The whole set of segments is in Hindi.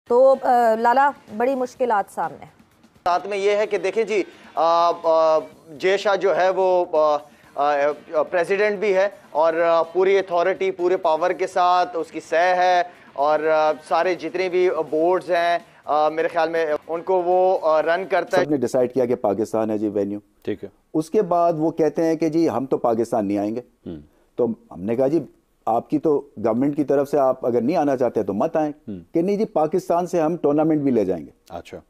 तो लाला बड़ी मुश्किलात सामने। साथ में ये है कि देखें जी, जय शाह जो है वो प्रेसिडेंट भी है और पूरी अथॉरिटी पूरे पावर के साथ उसकी सह है और सारे जितने भी बोर्ड्स हैं मेरे ख्याल में उनको वो रन करता है। सबने डिसाइड किया कि पाकिस्तान है जी वेन्यू, ठीक है। उसके बाद वो कहते हैं कि जी हम तो पाकिस्तान नहीं आएंगे। तो हमने कहा जी आपकी तो गवर्नमेंट की तरफ से आप अगर नहीं आना चाहते तो मत आए। कि नहीं जी पाकिस्तान से हम टूर्नामेंट भी ले जाएंगे। अच्छा,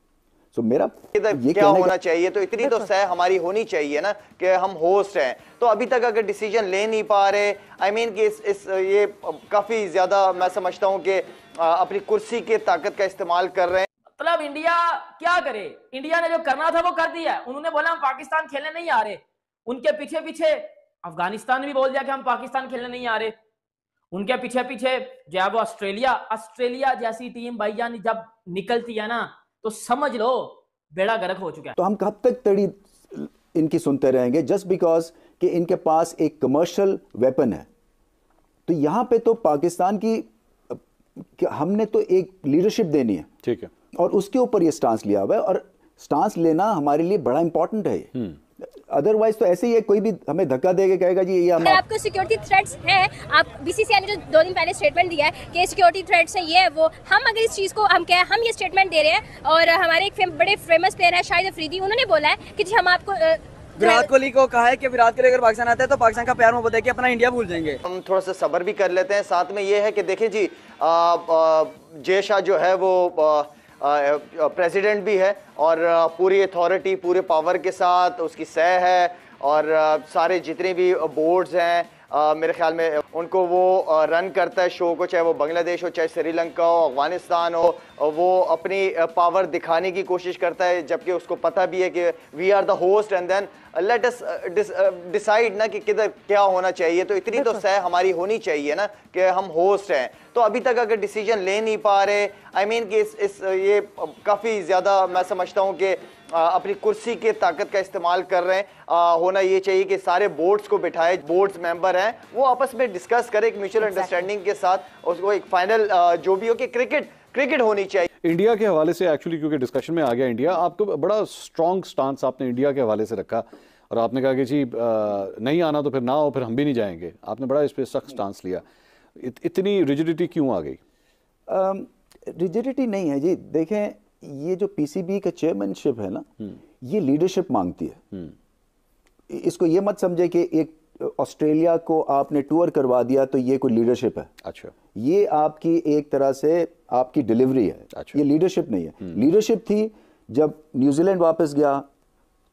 तो मेरा ये क्या होना चाहिए, तो इतनी तो सह हमारी होनी चाहिए ना कि हम होस्ट हैं। तो अभी तक अगर डिसीजन ले नहीं पा रहे, आई मीन कि ये काफी ज्यादा मैं समझता हूं कि अपनी कुर्सी के ताकत का इस्तेमाल कर रहे हैं। मतलब इंडिया क्या करे, इंडिया ने जो करना था वो कर दिया। उन्होंने बोला हम पाकिस्तान खेलने नहीं आ रहे, उनके पीछे पीछे अफगानिस्तान ने भी बोल दिया कि हम पाकिस्तान खेलने नहीं आ रहे। उनके पीछे पीछे जो है वो ऑस्ट्रेलिया जैसी टीम भाईजान जब निकलती है ना तो समझ लो बेड़ा गर्क हो चुका है। तो हम कब तक तड़ी इनकी सुनते रहेंगे जस्ट बिकॉज कि इनके पास एक कमर्शियल वेपन है। तो यहां पे तो पाकिस्तान की हमने तो एक लीडरशिप देनी है, ठीक है, और उसके ऊपर ये स्टांस लिया हुआ है और स्टांस लेना हमारे लिए बड़ा इंपॉर्टेंट है। अदरवाइज तो ऐसे ही है, कोई भी हमें धक्का देके कहेगा जी ये अगर आपको सिक्योरिटी थ्रेट्स हैं, आप बीसीसीआई ने जो 2 दिन पहले स्टेटमेंट दिया है कि सिक्योरिटी थ्रेट्स है ये है वो, हम अगर इस चीज को हम ये स्टेटमेंट दे रहे हैं और हमारे एक बड़े फेमस प्लेयर है शाहिद अफरीदी, उन्होंने बोला है कि जी हम आपको विराट कोहली को कहा है कि विराट कोहली अगर पाकिस्तान आता है तो पाकिस्तान का प्यार मोहब्बत है कि अपना इंडिया भूल जाएंगे। हम थोड़ा सा सब्र भी कर लेते हैं। साथ में ये है कि देखें जी, जय शाह जो है वो प्रेसिडेंट भी है और पूरी अथॉरिटी पूरे पावर के साथ उसकी सह है और सारे जितने भी बोर्ड्स हैं मेरे ख्याल में उनको वो रन करता है शो को, चाहे वो बांग्लादेश हो, चाहे श्रीलंका हो, अफगानिस्तान हो। वो अपनी पावर दिखाने की कोशिश करता है जबकि उसको पता भी है कि we are the host and then let us decide ना कि किधर क्या होना चाहिए। तो इतनी तो सह हमारी होनी चाहिए ना कि हम होस्ट हैं। तो अभी तक अगर डिसीजन ले नहीं पा रहे, आई मीन कि ये काफ़ी ज़्यादा मैं समझता हूँ कि अपनी कुर्सी के ताकत का इस्तेमाल कर रहे हैं। होना ये चाहिए कि सारे बोर्ड्स को बिठाए, बोर्ड्स मेंबर हैं वो आपस में डिस्कस करें एक म्यूचुअल अंडरस्टैंडिंग के साथ, उसको एक फाइनल जो भी हो कि क्रिकेट होनी चाहिए। इंडिया के हवाले से एक्चुअली क्योंकि डिस्कशन में आ गया इंडिया, आपको बड़ा स्ट्रॉन्ग स्टांस आपने इंडिया के हवाले से रखा और आपने कहा कि जी नहीं आना तो फिर ना हो, फिर हम भी नहीं जाएंगे। आपने बड़ा इस पर सख्त स्टांस लिया। इतनी रिजिडिटी क्यों आ गई? रिजिडिटी नहीं है जी। देखें ये जो पीसीबी का चेयरमैनशिप है ना, ये लीडरशिप मांगती है। इसको ये मत समझे कि एक ऑस्ट्रेलिया को आपने टूर करवा दिया तो ये कोई लीडरशिप है। अच्छा, ये आपकी एक तरह से आपकी डिलीवरी है। अच्छा, ये लीडरशिप नहीं है। लीडरशिप थी जब न्यूजीलैंड वापस गया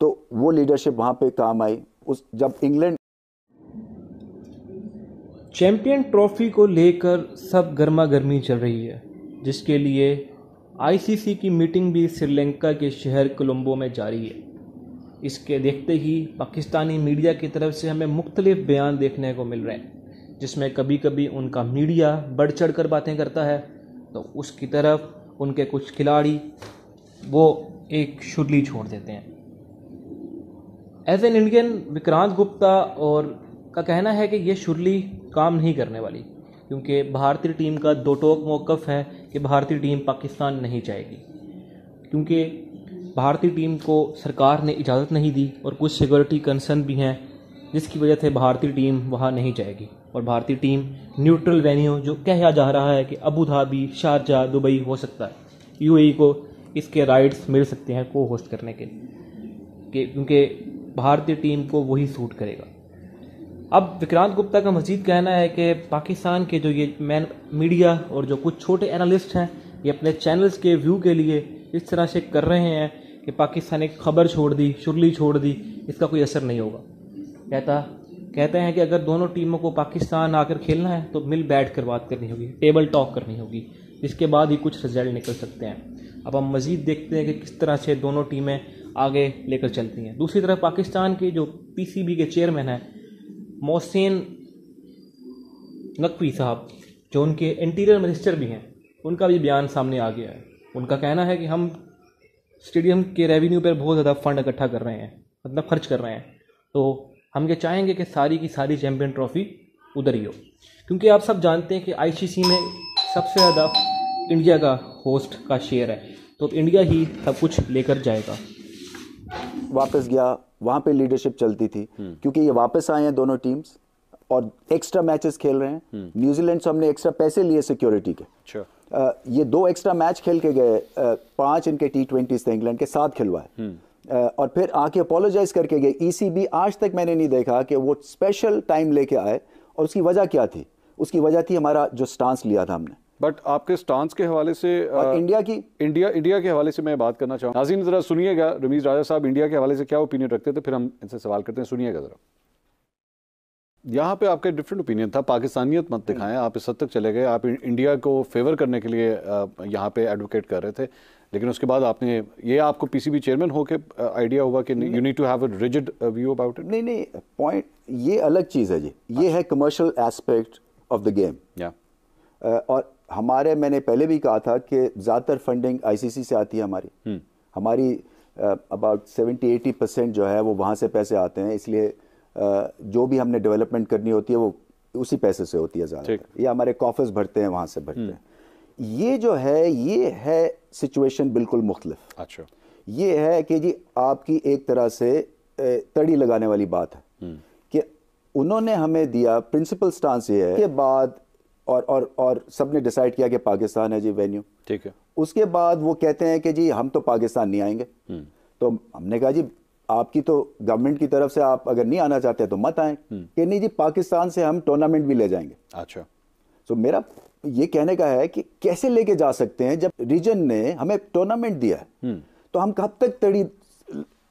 तो वो लीडरशिप वहां पे काम आई। जब इंग्लैंड चैंपियन ट्रॉफी को लेकर सब गर्मा गर्मी चल रही है, जिसके लिए आईसीसी की मीटिंग भी श्रीलंका के शहर कोलंबो में जारी है। इसके देखते ही पाकिस्तानी मीडिया की तरफ से हमें मुख्तलिफ बयान देखने को मिल रहे हैं, जिसमें कभी कभी उनका मीडिया बढ़ चढ़ कर बातें करता है तो उसकी तरफ उनके कुछ खिलाड़ी वो एक शुरली छोड़ देते हैं। As an Indian Vikrant Gupta और का कहना है कि ये शुरली काम नहीं करने वाली, क्योंकि भारतीय टीम का दो टोक मौक़िफ़ है कि भारतीय टीम पाकिस्तान नहीं जाएगी, क्योंकि भारतीय टीम को सरकार ने इजाज़त नहीं दी और कुछ सिक्योरिटी कंसर्न भी हैं जिसकी वजह से भारतीय टीम वहाँ नहीं जाएगी। और भारतीय टीम न्यूट्रल वेन्यू जो कहा जा रहा है कि अबू धाबी, शारजा, दुबई हो सकता है, यूएई को इसके राइट्स मिल सकते हैं को होस्ट करने के, क्योंकि भारतीय टीम को वही सूट करेगा। अब विक्रांत गुप्ता का मज़ीद कहना है कि पाकिस्तान के जो ये मैन मीडिया और जो कुछ छोटे एनालिस्ट हैं ये अपने चैनल्स के व्यू के लिए इस तरह से कर रहे हैं कि पाकिस्तान ने खबर छोड़ दी, शुरली छोड़ दी, इसका कोई असर नहीं होगा। कहते हैं कि अगर दोनों टीमों को पाकिस्तान आकर खेलना है तो मिल बैठ कर बात करनी होगी, टेबल टॉक करनी होगी, इसके बाद ही कुछ रिजल्ट निकल सकते हैं। अब हम मज़ीद देखते हैं कि किस तरह से दोनों टीमें आगे लेकर चलती हैं। दूसरी तरफ पाकिस्तान के जो पीसीबी के चेयरमैन हैं मोहसिन नकवी साहब, जो उनके इंटीरियर मिनिस्टर भी हैं, उनका भी बयान सामने आ गया है। उनका कहना है कि हम स्टेडियम के रेवेन्यू पर बहुत ज़्यादा फंड इकट्ठा कर रहे हैं, मतलब खर्च कर रहे हैं, तो हम ये चाहेंगे कि सारी की सारी चैंपियन ट्रॉफी उधर ही हो, क्योंकि आप सब जानते हैं कि आईसीसी में सबसे ज़्यादा इंडिया का होस्ट का शेयर है, तो इंडिया ही सब कुछ लेकर जाएगा। वापस गया, वहाँ पे लीडरशिप चलती थी, क्योंकि ये वापस आए हैं दोनों टीम्स और एक्स्ट्रा मैचेस खेल रहे हैं। न्यूजीलैंड से हमने एक्स्ट्रा पैसे लिए सिक्योरिटी के। ये 2 एक्स्ट्रा मैच खेल के गए, 5 इनके T20s थे, इंग्लैंड के 7 खिलवाए और फिर आके अपोलोजाइज करके गए। ECB आज तक मैंने नहीं देखा कि वो स्पेशल टाइम लेके आए, और उसकी वजह क्या थी? उसकी वजह थी हमारा जो स्टांस लिया था हमने। बट आपके स्टांस के हवाले से और इंडिया के हवाले से मैं बात करना चाहूँगा। नाज़रीन जरा सुनिएगा, रमीज राजा साहब इंडिया के हवाले से क्या ओपिनियन रखते थे, फिर हम इनसे सवाल करते हैं। सुनिएगा जरा। यहाँ पे आपका डिफरेंट ओपिनियन था, पाकिस्तानियत मत दिखाएं, आप इस हद तक चले गए, आप इंडिया को फेवर करने के लिए यहाँ पे एडवोकेट कर रहे थे, लेकिन उसके बाद आपने ये आपको PCB चेयरमैन होके आइडिया हुआ कि you need to have a rigid view about it. नहीं, पॉइंट ये अलग चीज़ है जी, ये है commercial aspect of the game. और हमारे, मैंने पहले भी कहा था कि ज़्यादातर फंडिंग ICC से आती है हमारी अबाउट 70-80% जो है वो वहाँ से पैसे आते हैं, इसलिए जो भी हमने डेवलपमेंट करनी होती है वो उसी पैसे से होती है ज़्यादा। ये हमारे कॉफर्स भरते हैं, वहाँ से भरते हैं। ये जो है, ये है सिचुएशन बिल्कुल मुख्तलिफ। अच्छा, ये है कि जी आपकी एक तरह से तड़ी लगाने वाली बात है कि उन्होंने हमें दिया, प्रिंसिपल स्टांस ये है के बाद और सबने डिसाइड किया कि पाकिस्तान है जी वेन्यू, ठीक है। उसके बाद वो कहते हैं कि जी हम तो पाकिस्तान नहीं आएंगे। तो हमने कहा जी आपकी तो गवर्नमेंट की तरफ से आप अगर नहीं आना चाहते तो मत आए, कि नहीं जी पाकिस्तान से हम टूर्नामेंट भी ले जाएंगे। अच्छा, तो मेरा ये कहने का है कि कैसे लेके जा सकते हैं जब रीजन ने हमें टूर्नामेंट दिया है, तो हम कब तक तड़ी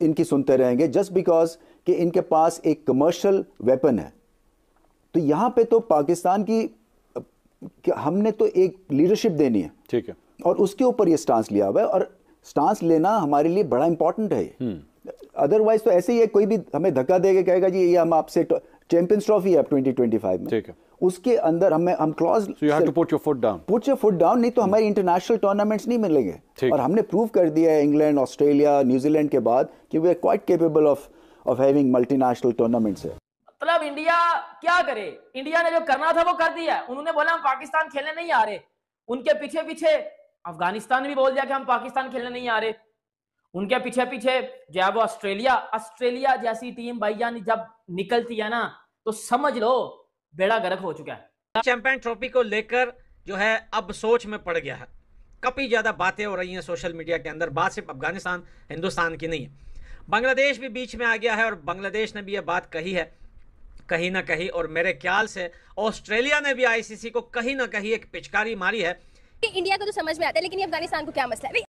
इनकी सुनते रहेंगे जस्ट बिकॉज कि इनके पास एक कमर्शियल वेपन है। तो यहां पे तो पाकिस्तान की हमने तो एक लीडरशिप देनी है, ठीक है, और उसके ऊपर ये स्टांस लिया हुआ है, और स्टांस लेना हमारे लिए बड़ा इंपॉर्टेंट है। अदरवाइज तो ऐसे ही है, कोई भी हमें धक्का देके कहेगा जी ये हम आपसे चैंपियंस ट्रॉफी है 2025 में, ठीक है, उसके अंदर हम clause put your foot down, नहीं तो हमारी इंटरनेशनल टूर्नामेंट्स नहीं मिलेंगे। और हमने प्रूव कर दिया है इंग्लैंड, ऑस्ट्रेलिया, न्यूजीलैंड के बाद कि we are quite capable of having multinational tournaments. मतलब इंडिया क्या करे? इंडिया ने जो करना था वो कर दिया है। उन्होंने बोला हम पाकिस्तान खेलने नहीं आ रहे, उनके पीछे पीछे अफगानिस्तान ने भी बोल दिया कि हम पाकिस्तान खेलने नहीं आ रहे, उनके पीछे पीछे जो है वो ऑस्ट्रेलिया जैसी टीम भाईजान जब निकलती है ना तो समझ लो बेड़ा गर्क हो चुका है। चैंपियन ट्रॉफी को लेकर जो है अब सोच में पड़ गया है, काफी ज्यादा बातें हो रही हैं सोशल मीडिया के अंदर। बात सिर्फ अफगानिस्तान हिंदुस्तान की नहीं है, बांग्लादेश भी बीच में आ गया है, और बांग्लादेश ने भी ये बात कही है कहीं ना कहीं, और मेरे ख्याल से ऑस्ट्रेलिया ने भी ICC को कहीं ना कहीं एक पिचकारी मारी है। इंडिया को तो समझ में आता है, लेकिन ये अफगानिस्तान को क्या मसला है?